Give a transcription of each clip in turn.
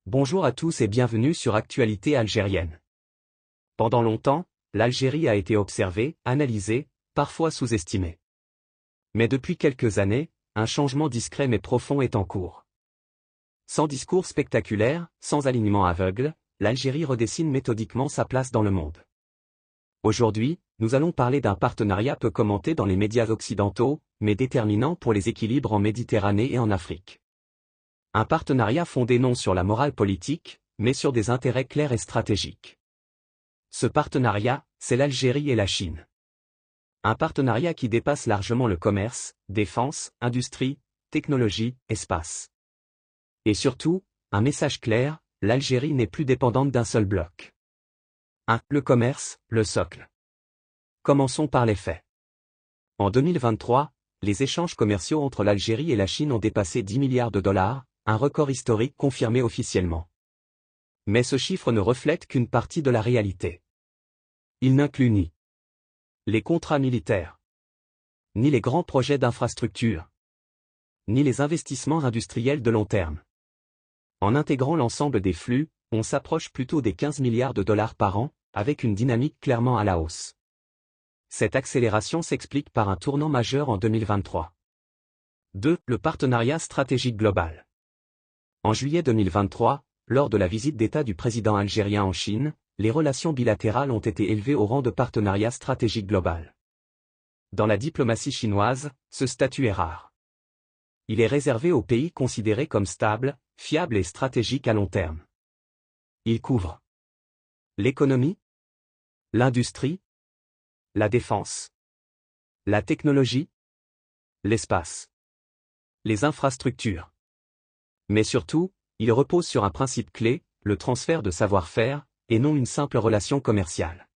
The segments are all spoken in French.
Bonjour à tous et bienvenue sur Actualité algérienne. Pendant longtemps, l'Algérie a été observée, analysée, parfois sous-estimée. Mais depuis quelques années, un changement discret mais profond est en cours. Sans discours spectaculaire, sans alignement aveugle, l'Algérie redessine méthodiquement sa place dans le monde. Aujourd'hui, nous allons parler d'un partenariat peu commenté dans les médias occidentaux, mais déterminant pour les équilibres en Méditerranée et en Afrique. Un partenariat fondé non sur la morale politique, mais sur des intérêts clairs et stratégiques. Ce partenariat, c'est l'Algérie et la Chine. Un partenariat qui dépasse largement le commerce, défense, industrie, technologie, espace. Et surtout, un message clair, l'Algérie n'est plus dépendante d'un seul bloc. 1. Le commerce, le socle. Commençons par les faits. En 2023, les échanges commerciaux entre l'Algérie et la Chine ont dépassé 10 milliards de dollars, un record historique confirmé officiellement. Mais ce chiffre ne reflète qu'une partie de la réalité. Il n'inclut ni les contrats militaires, ni les grands projets d'infrastructure, ni les investissements industriels de long terme. En intégrant l'ensemble des flux, on s'approche plutôt des 15 milliards de dollars par an, avec une dynamique clairement à la hausse. Cette accélération s'explique par un tournant majeur en 2023. 2. Le partenariat stratégique global. En juillet 2023, lors de la visite d'État du président algérien en Chine, les relations bilatérales ont été élevées au rang de partenariat stratégique global. Dans la diplomatie chinoise, ce statut est rare. Il est réservé aux pays considérés comme stables, fiables et stratégiques à long terme. Il couvre l'économie, l'industrie, la défense, la technologie, l'espace, les infrastructures. Mais surtout, il repose sur un principe clé, le transfert de savoir-faire, et non une simple relation commerciale.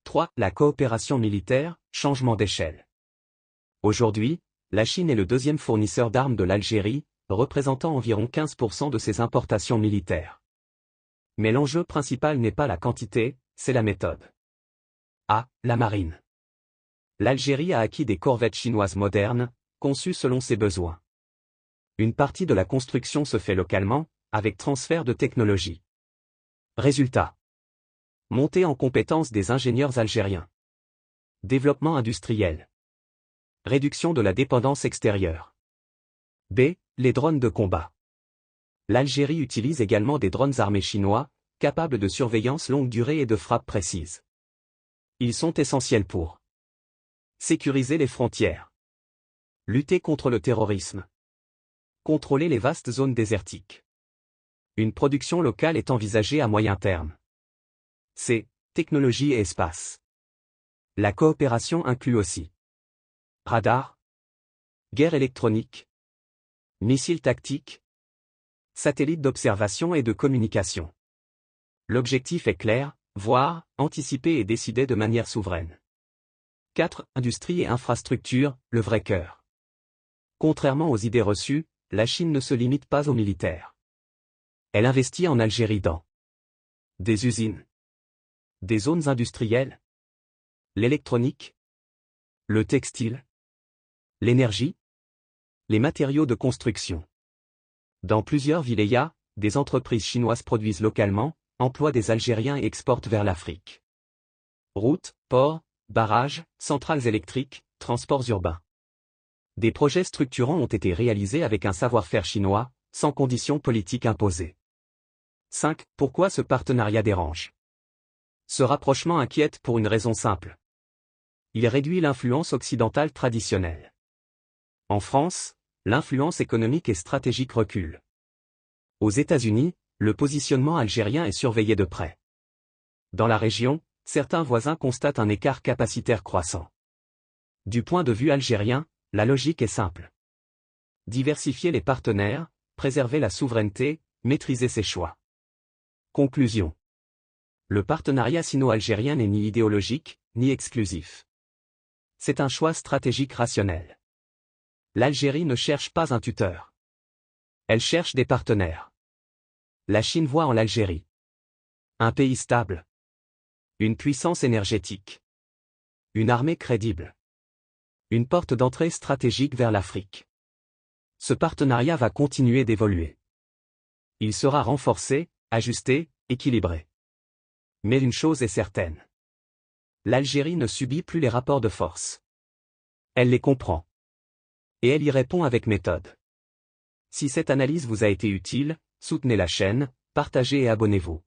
3. La coopération militaire, changement d'échelle. Aujourd'hui, la Chine est le deuxième fournisseur d'armes de l'Algérie, représentant environ 15% de ses importations militaires. Mais l'enjeu principal n'est pas la quantité, c'est la méthode. A. La marine. L'Algérie a acquis des corvettes chinoises modernes, conçues selon ses besoins. Une partie de la construction se fait localement, avec transfert de technologie. Résultat. Montée en compétence des ingénieurs algériens. Développement industriel. Réduction de la dépendance extérieure. B. Les drones de combat. L'Algérie utilise également des drones armés chinois, capables de surveillance longue durée et de frappe précise. Ils sont essentiels pour sécuriser les frontières, lutter contre le terrorisme, contrôler les vastes zones désertiques. Une production locale est envisagée à moyen terme. C. Technologie et espace. La coopération inclut aussi radar, guerre électronique, missiles tactiques, satellites d'observation et de communication. L'objectif est clair, voir, anticiper et décider de manière souveraine. 4. Industrie et infrastructure, le vrai cœur. Contrairement aux idées reçues, la Chine ne se limite pas aux militaires. Elle investit en Algérie dans des usines, des zones industrielles, l'électronique, le textile, l'énergie, les matériaux de construction. Dans plusieurs wilayas, des entreprises chinoises produisent localement, emploient des Algériens et exportent vers l'Afrique. Routes, ports, barrages, centrales électriques, transports urbains. Des projets structurants ont été réalisés avec un savoir-faire chinois, sans conditions politiques imposées. 5. Pourquoi ce partenariat dérange? Ce rapprochement inquiète pour une raison simple. Il réduit l'influence occidentale traditionnelle. En France, l'influence économique et stratégique recule. Aux États-Unis, le positionnement algérien est surveillé de près. Dans la région, certains voisins constatent un écart capacitaire croissant. Du point de vue algérien, la logique est simple. Diversifier les partenaires, préserver la souveraineté, maîtriser ses choix. Conclusion. Le partenariat sino-algérien n'est ni idéologique, ni exclusif. C'est un choix stratégique rationnel. L'Algérie ne cherche pas un tuteur. Elle cherche des partenaires. La Chine voit en l'Algérie un pays stable, une puissance énergétique, une armée crédible, une porte d'entrée stratégique vers l'Afrique. Ce partenariat va continuer d'évoluer. Il sera renforcé, ajusté, équilibré. Mais une chose est certaine. L'Algérie ne subit plus les rapports de force. Elle les comprend. Et elle y répond avec méthode. Si cette analyse vous a été utile, soutenez la chaîne, partagez et abonnez-vous.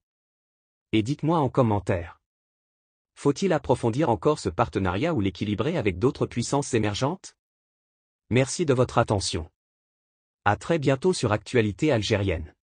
Et dites-moi en commentaire. Faut-il approfondir encore ce partenariat ou l'équilibrer avec d'autres puissances émergentes? Merci de votre attention. À très bientôt sur Actualité algérienne.